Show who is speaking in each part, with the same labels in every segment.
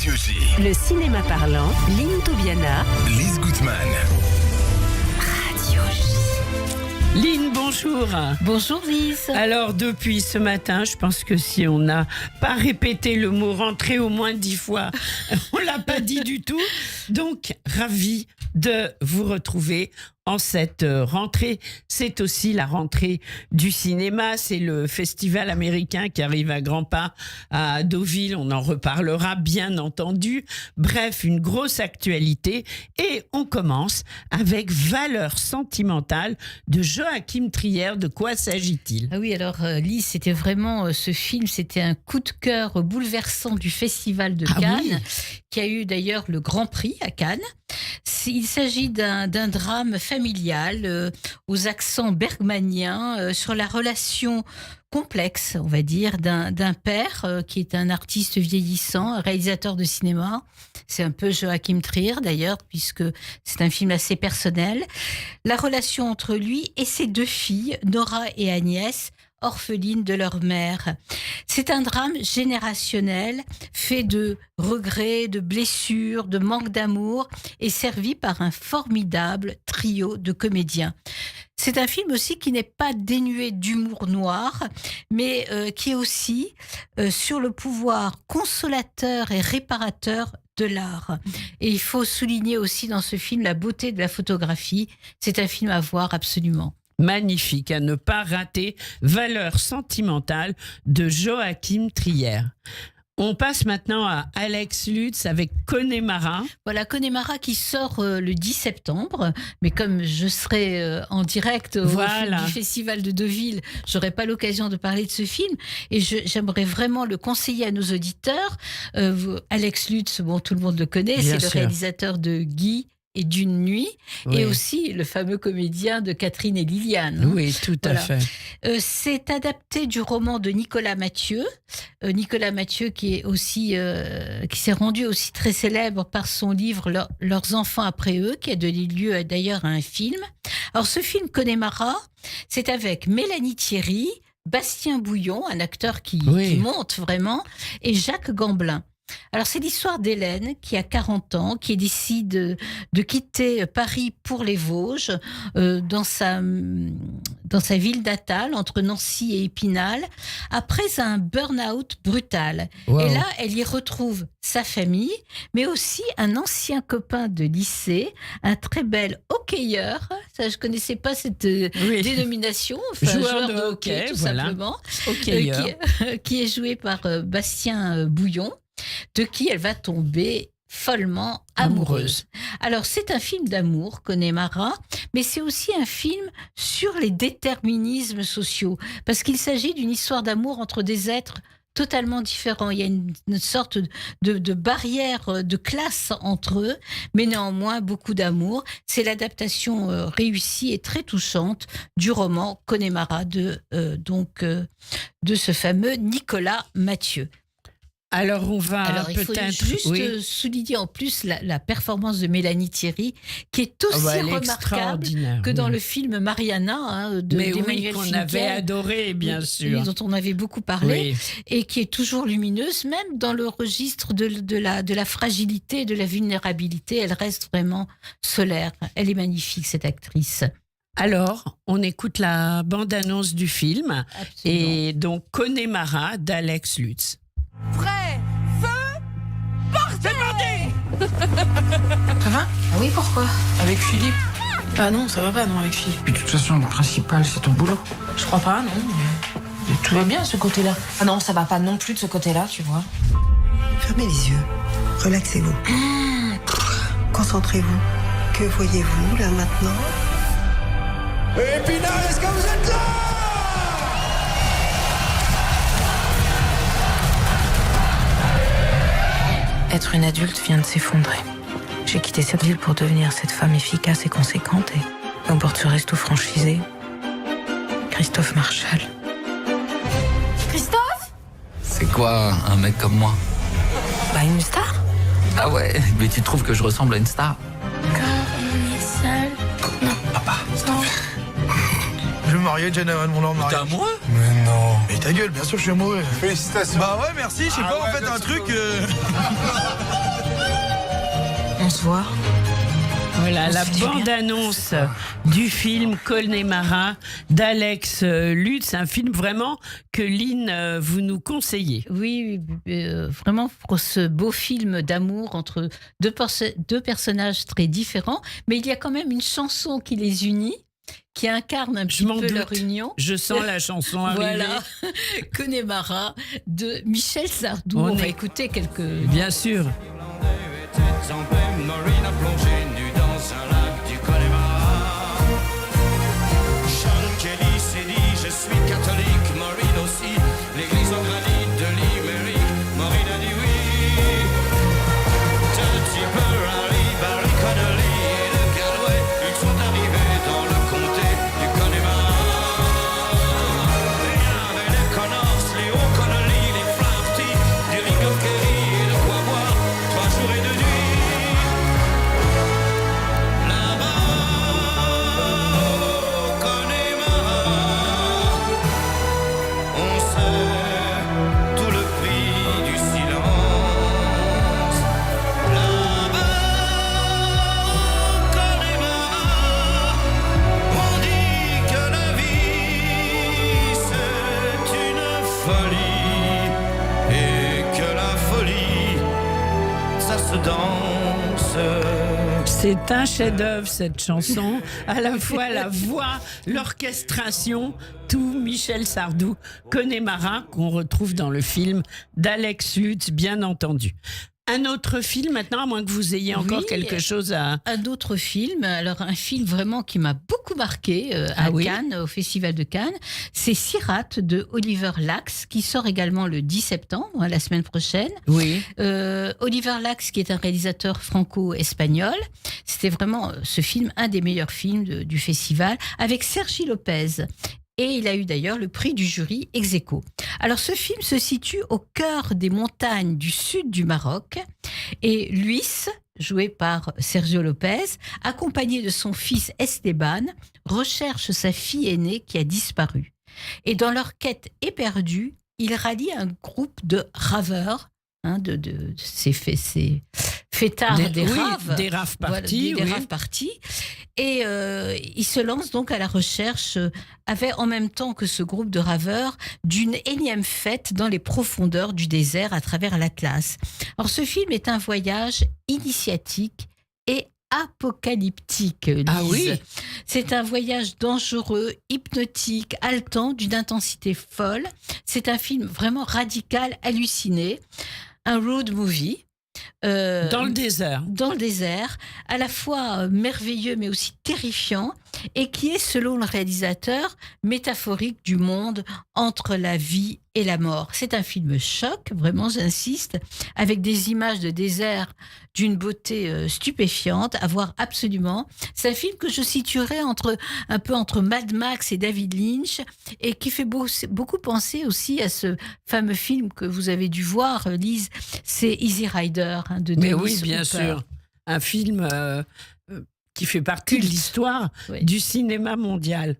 Speaker 1: Radio J.
Speaker 2: Le cinéma parlant, Lynn Tobiana.
Speaker 1: Lise Gutmann.
Speaker 2: Radio J.
Speaker 3: Lynn, bonjour.
Speaker 4: Bonjour Lise.
Speaker 3: Alors depuis ce matin, je pense que si on n'a pas répété le mot rentrée au moins 10 fois, on l'a pas dit du tout. Donc, ravi de vous retrouver en cette rentrée. C'est aussi la rentrée du cinéma. C'est le festival américain qui arrive à grands pas à Deauville. On en reparlera bien entendu. Bref, une grosse actualité. Et on commence avec Valeurs sentimentales de Joachim Trier. De quoi s'agit-il ?
Speaker 4: Ah oui, alors Lise, c'était vraiment ce film, c'était un coup de cœur bouleversant du festival de Cannes,
Speaker 3: oui.
Speaker 4: qui a eu d'ailleurs le Grand Prix à Cannes. Il s'agit d'un drame familial aux accents bergmaniens sur la relation complexe, on va dire, d'un père qui est un artiste vieillissant, un réalisateur de cinéma. C'est un peu Joachim Trier d'ailleurs, puisque c'est un film assez personnel. La relation entre lui et ses deux filles, Nora et Agnès, orphelines de leur mère. C'est un drame générationnel, fait de regrets, de blessures, de manque d'amour, et servi par un formidable trio de comédiens. C'est un film aussi qui n'est pas dénué d'humour noir, mais qui est aussi sur le pouvoir consolateur et réparateur de l'art. Et il faut souligner aussi dans ce film la beauté de la photographie. C'est un film à voir absolument.
Speaker 3: Magnifique, à ne pas rater. Valeurs sentimentales de Joachim Trier. On passe maintenant à Alex Lutz avec Connemara.
Speaker 4: Voilà, Connemara qui sort le 10 septembre. Mais comme je serai en direct du Festival de Deauville, j'aurai pas l'occasion de parler de ce film. Et j'aimerais vraiment le conseiller à nos auditeurs. Alex Lutz, bon, tout le monde le connaît, c'est le réalisateur de Guy et d'une nuit, oui. Et aussi le fameux comédien de Catherine et Liliane.
Speaker 3: Oui, tout à fait.
Speaker 4: C'est adapté du roman de Nicolas Mathieu. Nicolas Mathieu qui s'est rendu aussi très célèbre par son livre Leurs enfants après eux, qui a donné lieu d'ailleurs à un film. Alors ce film Connemara, c'est avec Mélanie Thierry, Bastien Bouillon, un acteur qui monte vraiment, et Jacques Gamblin. Alors c'est l'histoire d'Hélène qui a 40 ans, qui décide de quitter Paris pour les Vosges, dans sa ville natale, entre Nancy et Épinal, après un burn-out brutal. Wow. Et là, elle y retrouve sa famille, mais aussi un ancien copain de lycée, un très bel hockeyeur. Ça, je connaissais pas cette dénomination. Enfin, joueur de hockey, tout simplement. Qui est joué par Bastien Bouillon, de qui elle va tomber follement amoureuse. Alors, c'est un film d'amour, Connemara, mais c'est aussi un film sur les déterminismes sociaux, parce qu'il s'agit d'une histoire d'amour entre des êtres totalement différents. Il y a une sorte de barrière de classe entre eux, mais néanmoins beaucoup d'amour. C'est l'adaptation réussie et très touchante du roman Connemara de ce fameux Nicolas Mathieu.
Speaker 3: Alors, on va
Speaker 4: il faut juste souligner en plus la performance de Mélanie Thierry, qui est aussi remarquable que dans le film Mariana d'Emmanuel
Speaker 3: qu'on
Speaker 4: Finkielkraut,
Speaker 3: avait adoré, bien sûr.
Speaker 4: Dont on avait beaucoup parlé, et qui est toujours lumineuse, même dans le registre de la fragilité et de la vulnérabilité. Elle reste vraiment solaire. Elle est magnifique, cette actrice.
Speaker 3: Alors, on écoute la bande-annonce du film. Absolument. Et donc Connemara d'Alex Lutz.
Speaker 5: Prêt, feu, partez!
Speaker 6: C'est parti! Ça va?
Speaker 5: Ah oui, pourquoi?
Speaker 6: Avec Philippe? Ah non, ça va pas, non, avec Philippe.
Speaker 5: Puis de toute façon, le principal, c'est ton boulot.
Speaker 6: Je crois pas, non. Mais tout va bien, de ce côté-là.
Speaker 5: Ah non, ça va pas non plus de ce côté-là, tu vois.
Speaker 7: Fermez les yeux, relaxez-vous. Concentrez-vous. Que voyez-vous, là, maintenant?
Speaker 1: Épinal, est-ce que vous êtes là?
Speaker 8: Être une adulte vient de s'effondrer. J'ai quitté cette ville pour devenir cette femme efficace et conséquente, et au bord de ce resto franchisé, Christophe Marchal.
Speaker 5: Christophe?
Speaker 9: C'est quoi un mec comme moi?
Speaker 8: Bah, une star.
Speaker 9: Ah ouais, mais tu trouves que je ressemble à une star?
Speaker 8: Quand on est seul.
Speaker 9: Non, papa.
Speaker 8: Non.
Speaker 10: Je vais me marier, Jen Evan, mon homme.
Speaker 9: T'es amoureux?
Speaker 10: Mais non. Mais ta gueule, bien sûr que je suis amoureux.
Speaker 11: Félicitations.
Speaker 10: Bah ouais, merci, je sais pas, en fait, un truc...
Speaker 5: voir.
Speaker 3: Voilà,
Speaker 5: Ça
Speaker 3: la
Speaker 5: fait du bien.
Speaker 3: bande-annonce du film Connemara d'Alex Lutz. C'est un film vraiment que Lynn, vous nous conseillez.
Speaker 4: Oui, vraiment pour ce beau film d'amour entre deux personnages très différents, mais il y a quand même une chanson qui les unit, qui incarne un petit
Speaker 3: m'en
Speaker 4: peu
Speaker 3: doute.
Speaker 4: leur union.
Speaker 3: Je sens la chanson arriver.
Speaker 4: Voilà, Connemara de Michel Sardou.
Speaker 3: On
Speaker 4: On va
Speaker 3: est-
Speaker 4: écouter quelques...
Speaker 3: Bien sûr.
Speaker 1: En paix, Maureen a plongé nue dans un lac du Connemara. Sean Kelly s'est dit je suis catholique, Maureen aussi. L'église en granit de Limerick, Maureen a dit oui. Teddy Burrari, Barry Connolly et de Galway, ils sont arrivés dans le comté du Connemara. Il y avait les Connors, les O'Connolly, les Flaherty, du Ringo Kerry et de quoi boire 3 jours et 2 nuits. On sait tout le prix du silence. Là-bas, au Connemara, on dit que la vie c'est une folie et que la folie ça se danse.
Speaker 3: C'est un chef-d'œuvre, cette chanson. À la fois la voix, l'orchestration, tout Michel Sardou, Connemara, qu'on retrouve dans le film d'Alex Lutz, bien entendu. Un autre film maintenant, à moins que vous ayez encore
Speaker 4: Oui,
Speaker 3: quelque chose à...
Speaker 4: Un autre film, alors un film vraiment qui m'a beaucoup marqué à Cannes, au Festival de Cannes, c'est Sirate de Oliver Lax, qui sort également le 10 septembre, la semaine prochaine.
Speaker 3: Oui.
Speaker 4: Oliver Lax, qui est un réalisateur franco-espagnol, c'était vraiment ce film, un des meilleurs films du festival, avec Sergi Lopez. Et il a eu d'ailleurs le prix du jury ex aequo. Alors ce film se situe au cœur des montagnes du sud du Maroc. Et Luis, joué par Sergio Lopez, accompagné de son fils Esteban, recherche sa fille aînée qui a disparu. Et dans leur quête éperdue, il rallie un groupe de raveurs, de ces fêtards des raves.
Speaker 3: Des raves parties.
Speaker 4: Des raves parties. Et il se lance donc à la recherche, avait en même temps que ce groupe de raveurs, d'une énième fête dans les profondeurs du désert à travers l'Atlas. Alors ce film est un voyage initiatique et apocalyptique, Lise.
Speaker 3: Ah oui.
Speaker 4: C'est un voyage dangereux, hypnotique, haletant, d'une intensité folle. C'est un film vraiment radical, halluciné. Un road movie.
Speaker 3: Dans le désert.
Speaker 4: Dans le désert, à la fois merveilleux mais aussi terrifiant, et qui est, selon le réalisateur, métaphorique du monde entre la vie et la mort. C'est un film choc, vraiment j'insiste, avec des images de désert d'une beauté stupéfiante, à voir absolument. C'est un film que je situerais un peu entre Mad Max et David Lynch, et qui fait beaucoup penser aussi à ce fameux film que vous avez dû voir, Lise, c'est Easy Rider, de
Speaker 3: Mais
Speaker 4: Dennis
Speaker 3: oui, bien
Speaker 4: Hopper.
Speaker 3: sûr. Un film qui fait partie de l'histoire du cinéma mondial.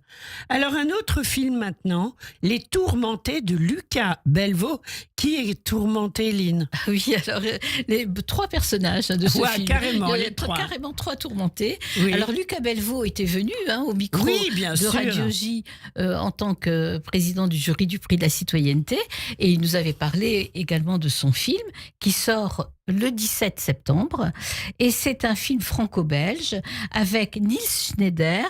Speaker 3: Alors un autre film maintenant, Les Tourmentés de Lucas Belvaux. Qui est tourmenté, Lynn?
Speaker 4: Oui, alors les 3 personnages de ce film.
Speaker 3: Carrément,
Speaker 4: Il y a
Speaker 3: les 3.
Speaker 4: carrément 3 tourmentés.
Speaker 3: Oui.
Speaker 4: Alors Lucas Belvaux était venu au micro
Speaker 3: Oui, bien
Speaker 4: de
Speaker 3: sûr.
Speaker 4: Radio J en tant que président du jury du prix de la citoyenneté, et il nous avait parlé également de son film qui sort le 17 septembre, et c'est un film franco-belge avec Niels Schneider,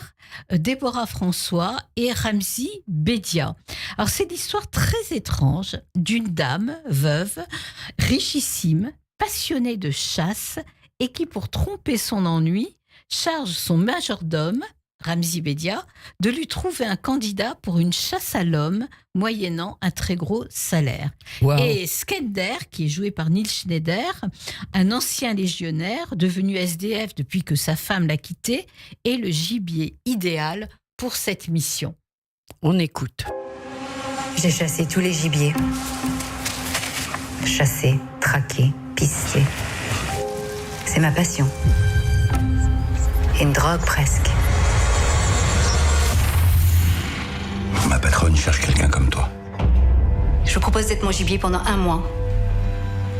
Speaker 4: Déborah François et Ramzi Bedia. Alors c'est l'histoire très étrange d'une dame veuve, richissime, passionnée de chasse, et qui, pour tromper son ennui, charge son majordome, Ramzi Bedia, de lui trouver un candidat pour une chasse à l'homme, moyennant un très gros salaire.
Speaker 3: Wow.
Speaker 4: Et Skender, qui est joué par Niels Schneider, un ancien légionnaire devenu SDF depuis que sa femme l'a quitté, est le gibier idéal pour cette mission.
Speaker 3: On écoute.
Speaker 11: J'ai chassé tous les gibiers. Chasser, traquer, pister. C'est ma passion. Une drogue presque.
Speaker 12: Ma patronne cherche quelqu'un comme toi.
Speaker 11: Je vous propose d'être mon gibier pendant 1 mois.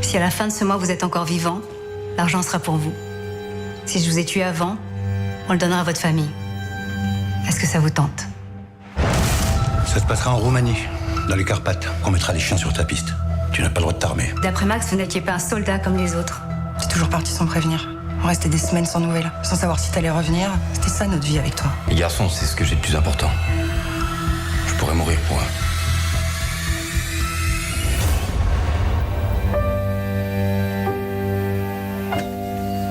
Speaker 11: Si à la fin de ce mois vous êtes encore vivant, l'argent sera pour vous. Si je vous ai tué avant, on le donnera à votre famille. Est-ce que ça vous tente?
Speaker 12: Ça se passera en Roumanie, dans les Carpates. On mettra les chiens sur ta piste. Tu n'as pas le droit de t'armer.
Speaker 11: D'après Max, vous n'étiez pas un soldat comme les autres.
Speaker 5: T'es toujours parti sans prévenir. On restait des semaines sans nouvelles, sans savoir si t'allais revenir. C'était ça notre vie avec toi.
Speaker 13: Les garçons, c'est ce que j'ai de plus important. Je pourrais mourir pour eux.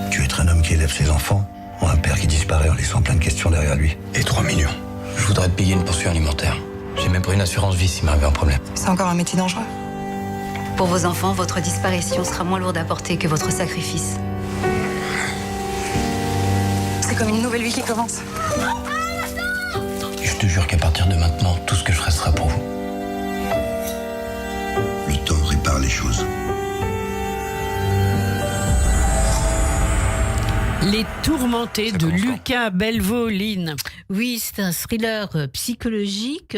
Speaker 12: Tu es un homme qui élève ses enfants, ou un père qui disparaît en laissant plein de questions derrière lui.
Speaker 13: Et 3 millions. Je voudrais te payer une pension alimentaire. J'ai même pris une assurance vie s'il m'arrivait un problème.
Speaker 5: C'est encore un métier dangereux.
Speaker 11: Pour vos enfants, votre disparition sera moins lourde à porter que votre sacrifice.
Speaker 5: C'est comme une nouvelle vie qui commence.
Speaker 13: Je te jure qu'à partir de maintenant, tout ce que je ferai sera pour vous.
Speaker 12: Le temps répare les choses.
Speaker 3: Les Tourmentés de Lucas Bellevaux-Lynn.
Speaker 4: Oui, c'est un thriller psychologique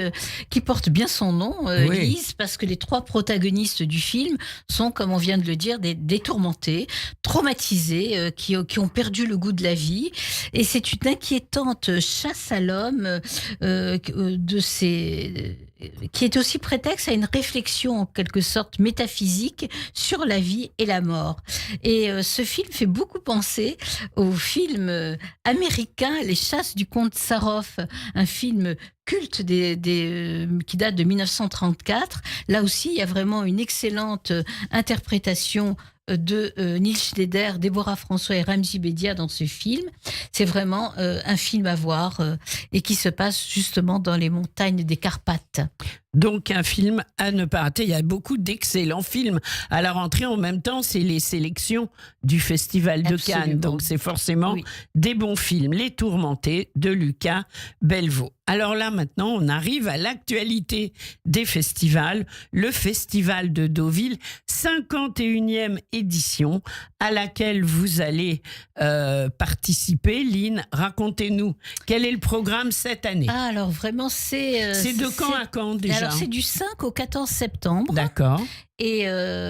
Speaker 4: qui porte bien son nom, Lise, parce que les 3 protagonistes du film sont, comme on vient de le dire, des tourmentés, traumatisés, qui ont perdu le goût de la vie. Et c'est une inquiétante chasse à l'homme qui est aussi prétexte à une réflexion en quelque sorte métaphysique sur la vie et la mort. Et ce film fait beaucoup penser au film américain Les Chasses du comte Saroff, un film culte qui date de 1934. Là aussi, il y a vraiment une excellente interprétation de Neil Schneider, Déborah François et Ramzy Bedia dans ce film. C'est vraiment un film à voir et qui se passe justement dans les montagnes des Carpates.
Speaker 3: Donc un film à ne pas rater. Il y a beaucoup d'excellents films à la rentrée. En même temps, c'est les sélections du Festival de Cannes. Donc c'est forcément des bons films. Les Tourmentés de Lucas Bellevaux. Alors là, maintenant, on arrive à l'actualité des festivals. Le Festival de Deauville, 51e édition, à laquelle vous allez participer. Lynn, racontez-nous, quel est le programme cette année?
Speaker 4: Ah, alors vraiment, c'est
Speaker 3: de quand à quand déjà?
Speaker 4: Alors c'est du 5 au 14 septembre.
Speaker 3: D'accord.
Speaker 4: Et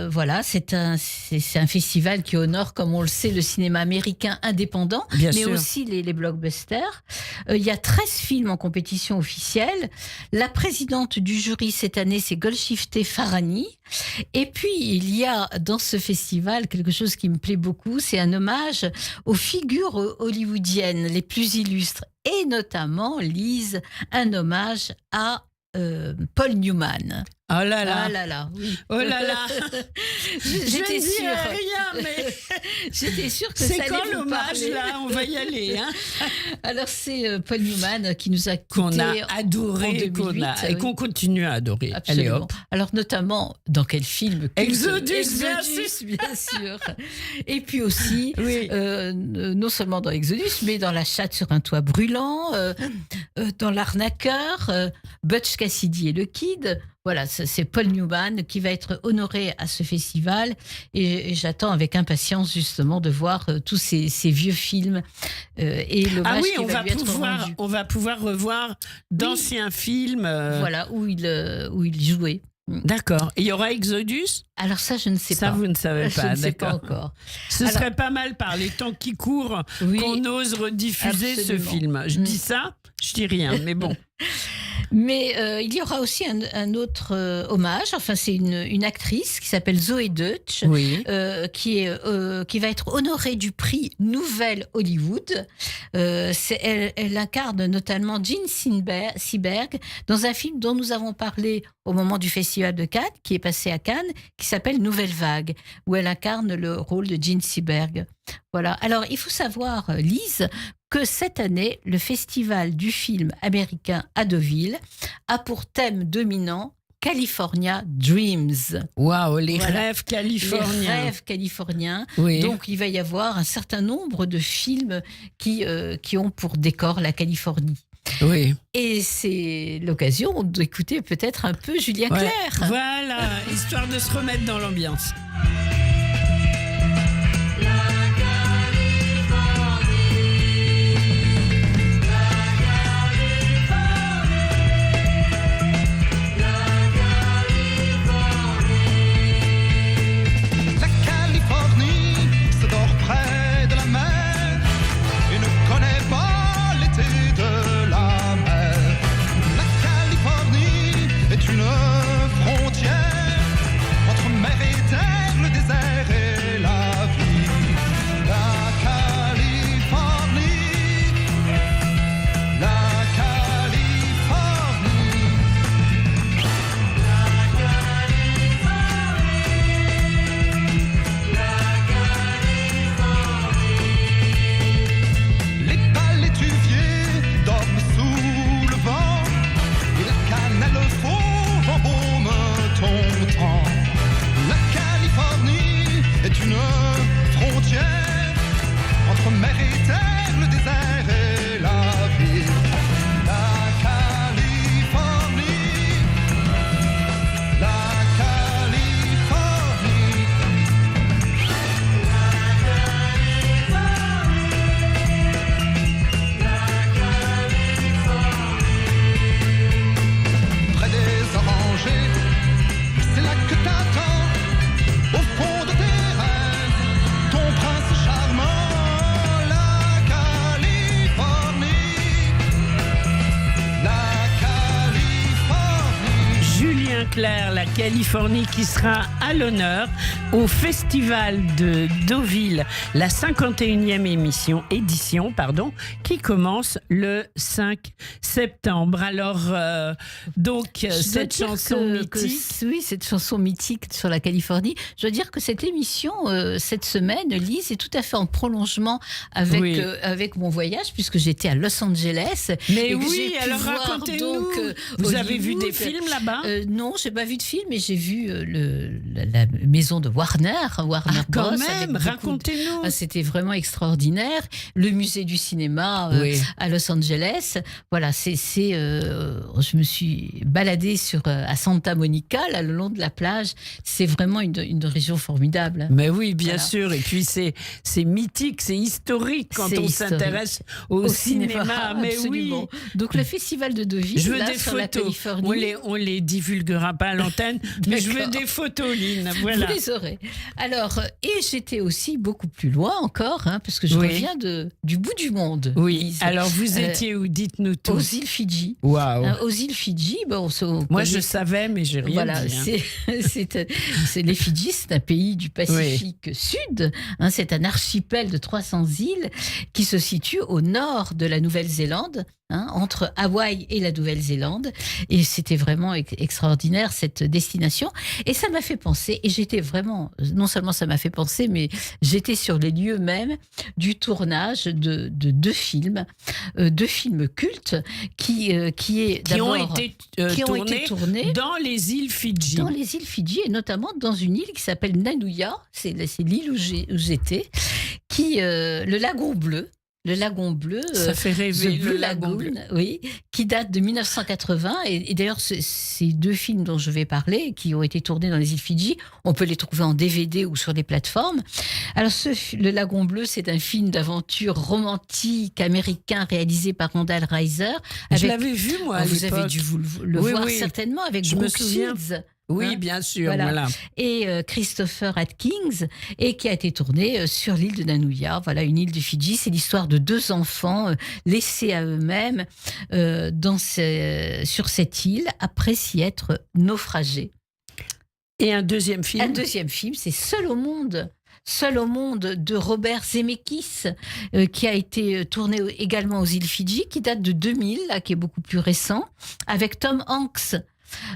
Speaker 4: voilà, c'est un festival qui honore, comme on le sait, le cinéma américain indépendant,
Speaker 3: Bien
Speaker 4: mais
Speaker 3: sûr.
Speaker 4: aussi les blockbusters. Il y a 13 films en compétition officielle. La présidente du jury cette année, c'est Golshifteh Farhani. Et puis, il y a dans ce festival quelque chose qui me plaît beaucoup, c'est un hommage aux figures hollywoodiennes les plus illustres, et notamment, Lise, un hommage à Paul Newman.
Speaker 3: Oh là là.
Speaker 4: Ah là là, oui.
Speaker 3: Oh là là.
Speaker 4: J'étais
Speaker 3: sûre.
Speaker 4: sûre.
Speaker 3: Rien, mais
Speaker 4: j'étais sûre que
Speaker 3: c'est
Speaker 4: ça allait
Speaker 3: quand
Speaker 4: vous
Speaker 3: l'hommage
Speaker 4: parler.
Speaker 3: là? On va y aller. Hein.
Speaker 4: Alors c'est Paul Newman qui nous a
Speaker 3: Qu'on
Speaker 4: quittés
Speaker 3: a adoré,
Speaker 4: en 2008,
Speaker 3: et qu'on continue à adorer.
Speaker 4: Absolument.
Speaker 3: Allez hop.
Speaker 4: Alors notamment dans quel film?
Speaker 3: Exodus,
Speaker 4: bien sûr. Et puis aussi, non seulement dans Exodus, mais dans La chatte sur un toit brûlant, dans L'Arnaqueur, Butch Cassidy et le Kid. Voilà, c'est Paul Newman qui va être honoré à ce festival et j'attends avec impatience justement de voir tous ces vieux films et l'hommage qui va lui être rendu.
Speaker 3: On va pouvoir revoir d'anciens films.
Speaker 4: Voilà, où il jouait.
Speaker 3: D'accord. Et il y aura Exodus?
Speaker 4: Alors ça, je ne sais pas.
Speaker 3: Ça, vous ne savez pas,
Speaker 4: Je ne sais pas
Speaker 3: d'accord.
Speaker 4: encore.
Speaker 3: Ce serait pas mal par les temps qui courent qu'on ose rediffuser
Speaker 4: absolument.
Speaker 3: ce film. Je dis ça, je dis rien, mais bon.
Speaker 4: Mais il y aura aussi un autre hommage. Enfin, c'est une actrice qui s'appelle Zoé Deutsch, qui va être honorée du prix Nouvelle Hollywood. Elle incarne notamment Jean Seberg dans un film dont nous avons parlé au moment du Festival de Cannes, qui est passé à Cannes, qui s'appelle Nouvelle Vague, où elle incarne le rôle de Jean Seberg. Voilà. Alors, il faut savoir, Lise, que cette année, le Festival du film américain à Deauville a pour thème dominant California Dreams.
Speaker 3: Waouh, les rêves californiens.
Speaker 4: Les rêves californiens.
Speaker 3: Oui.
Speaker 4: Donc, il va y avoir un certain nombre de films qui ont pour décor la Californie.
Speaker 3: Oui.
Speaker 4: Et c'est l'occasion d'écouter peut-être un peu Julia Claire.
Speaker 3: Voilà, histoire de se remettre dans l'ambiance.
Speaker 1: La Californie se dort près de la mer.
Speaker 3: Claire, la Californie qui sera à l'honneur au Festival de Deauville, la 51e édition, qui commence le 5 septembre. Alors, cette chanson mythique.
Speaker 4: Oui, cette chanson mythique sur la Californie. Je dois dire que cette émission, cette semaine, Lise, est tout à fait en prolongement avec mon voyage, puisque j'étais à Los Angeles.
Speaker 3: Mais oui, alors racontez-nous. Vous avez vu des films là-bas ?
Speaker 4: Non, j'ai pas vu de film, mais j'ai vu la maison de Warner Bros.
Speaker 3: Quand même, racontez-nous.
Speaker 4: C'était vraiment extraordinaire. Le musée du cinéma à Los Angeles. Voilà, je me suis baladée à Santa Monica, là, le long de la plage. C'est vraiment une région formidable.
Speaker 3: Mais oui, bien sûr. Et puis c'est mythique, c'est historique quand on s'intéresse au cinéma. Mais
Speaker 4: absolument.
Speaker 3: oui.
Speaker 4: Donc le festival de Deauville,
Speaker 3: je veux des
Speaker 4: sur
Speaker 3: photos.
Speaker 4: La Californie.
Speaker 3: On les divulguera pas à l'antenne, mais je veux des photos, Lynn. Voilà.
Speaker 4: Vous les aurez. Alors, et j'étais aussi beaucoup plus loin encore, parce que je reviens du bout du monde.
Speaker 3: Oui.
Speaker 4: Lise.
Speaker 3: Alors vous étiez où ? Dites-nous tout.
Speaker 4: Aux îles Fidji.
Speaker 3: Waouh.
Speaker 4: Aux îles Fidji,
Speaker 3: moi je savais, mais j'ai rien dit.
Speaker 4: C'est les Fidji, c'est un pays du Pacifique Sud. C'est un archipel de 300 îles qui se situe au nord de la Nouvelle-Zélande. Entre Hawaï et la Nouvelle-Zélande, et c'était vraiment extraordinaire cette destination, et ça m'a fait penser, et j'étais vraiment, non seulement ça m'a fait penser, mais j'étais sur les lieux même du tournage de deux films cultes qui ont été tournés
Speaker 3: dans les îles Fidji.
Speaker 4: Dans les îles Fidji, et notamment dans une île qui s'appelle Nanuya, c'est l'île où j'étais, le lagon bleu. Le lagon bleu,
Speaker 3: ça fait rêver,
Speaker 4: le lagon bleu, oui, qui date de 1980. Et d'ailleurs, ces deux films dont je vais parler, qui ont été tournés dans les îles Fidji, on peut les trouver en DVD ou sur des plateformes. Alors, le lagon bleu, c'est un film d'aventure romantique américain réalisé par Randall Reiser.
Speaker 3: Je l'avais vu, moi, à
Speaker 4: vous avez dû le voir certainement, avec Brooke Shields.
Speaker 3: Oui, bien sûr. Voilà.
Speaker 4: Et Christopher Atkins, et qui a été tourné sur l'île de Nanuya, voilà, une île du Fidji. C'est l'histoire de deux enfants laissés à eux-mêmes sur cette île après s'y être naufragés.
Speaker 3: Et un deuxième film ?
Speaker 4: Un deuxième film, c'est Seul au monde de Robert Zemeckis, qui a été tourné également aux îles Fidji, qui date de 2000, là, qui est beaucoup plus récent, avec Tom Hanks.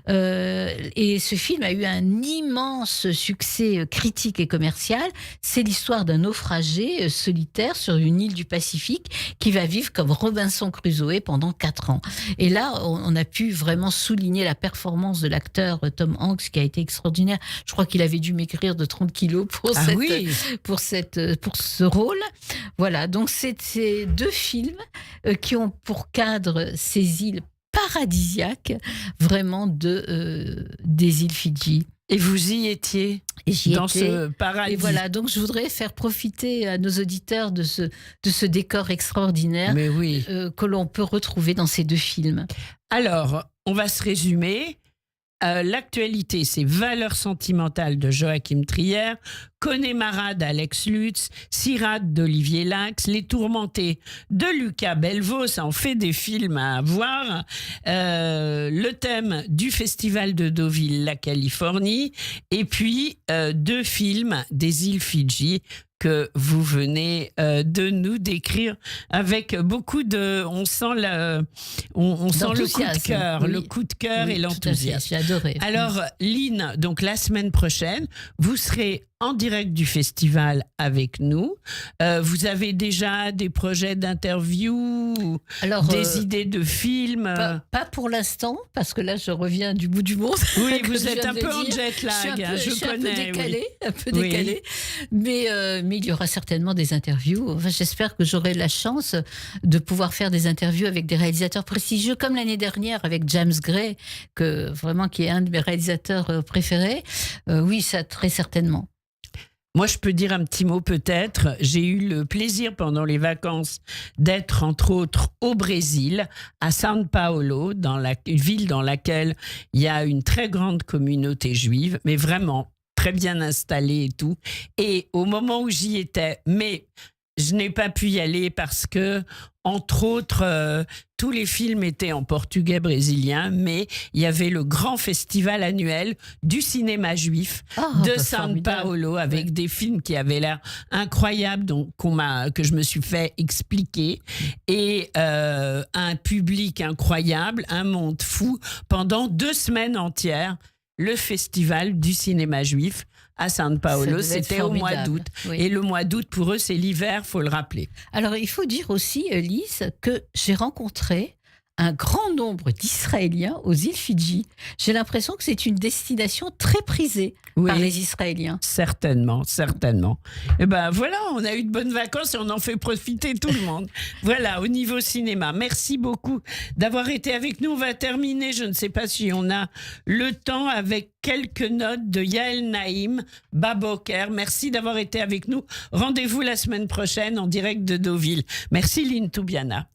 Speaker 4: Et ce film a eu un immense succès critique et commercial. C'est l'histoire d'un naufragé solitaire sur une île du Pacifique qui va vivre comme Robinson Crusoe pendant 4 ans. Et là, on a pu vraiment souligner la performance de l'acteur Tom Hanks, qui a été extraordinaire. Je crois qu'il avait dû maigrir de 30 kilos pour ce rôle. Voilà, donc c'est ces deux films qui ont pour cadre ces îles paradisiaque, vraiment des îles Fidji.
Speaker 3: Et vous y étiez ce paradis.
Speaker 4: Et voilà, donc je voudrais faire profiter à nos auditeurs de ce décor extraordinaire que l'on peut retrouver dans ces deux films.
Speaker 3: Alors, on va se résumer. L'actualité, c'est Valeurs sentimentales de Joachim Trier, Connemara d'Alex Lutz, Sirade d'Olivier Lacks, Les Tourmentés de Lucas Belvaux, ça en fait des films à voir. Le thème du Festival de Deauville, la Californie, et puis 2 films des îles Fidji que vous venez de nous décrire avec beaucoup de... On sent le coup de cœur, et l'enthousiasme.
Speaker 4: J'ai adoré.
Speaker 3: Alors, Lynn, donc la semaine prochaine, vous serez en direct du festival avec nous. Vous avez déjà des projets d'interview, des idées de films
Speaker 4: pas pour l'instant, parce que là, je reviens du bout du monde.
Speaker 3: Oui, vous êtes un peu en jet lag, je connais.
Speaker 4: Un peu décalé. Mais il y aura certainement des interviews. Enfin, j'espère que j'aurai la chance de pouvoir faire des interviews avec des réalisateurs prestigieux, comme l'année dernière avec James Gray, qui est un de mes réalisateurs préférés. Oui, ça, très certainement.
Speaker 3: Moi, je peux dire un petit mot peut-être. J'ai eu le plaisir pendant les vacances d'être, entre autres, au Brésil, à São Paulo, une ville dans laquelle il y a une très grande communauté juive, mais vraiment très bien installée et tout. Et au moment où j'y étais, mais je n'ai pas pu y aller parce que, entre autres, tous les films étaient en portugais brésilien, mais il y avait le grand festival annuel du cinéma juif de São Paulo avec des films qui avaient l'air incroyables, donc que je me suis fait expliquer, et un public incroyable, un monde fou pendant 2 semaines entières. Le festival du cinéma juif à São Paulo, c'était au mois d'août.
Speaker 4: Oui.
Speaker 3: Et le mois d'août, pour eux, c'est l'hiver, faut le rappeler.
Speaker 4: Alors, il faut dire aussi, Lise, que j'ai rencontré un grand nombre d'Israéliens aux îles Fidji. J'ai l'impression que c'est une destination très prisée par les Israéliens.
Speaker 3: Certainement, certainement. Et ben voilà, on a eu de bonnes vacances et on en fait profiter tout le monde. Voilà, au niveau cinéma. Merci beaucoup d'avoir été avec nous. On va terminer, je ne sais pas si on a le temps, avec quelques notes de Yael Naïm, Baboker. Merci d'avoir été avec nous. Rendez-vous la semaine prochaine en direct de Deauville. Merci Lynn Toubiana.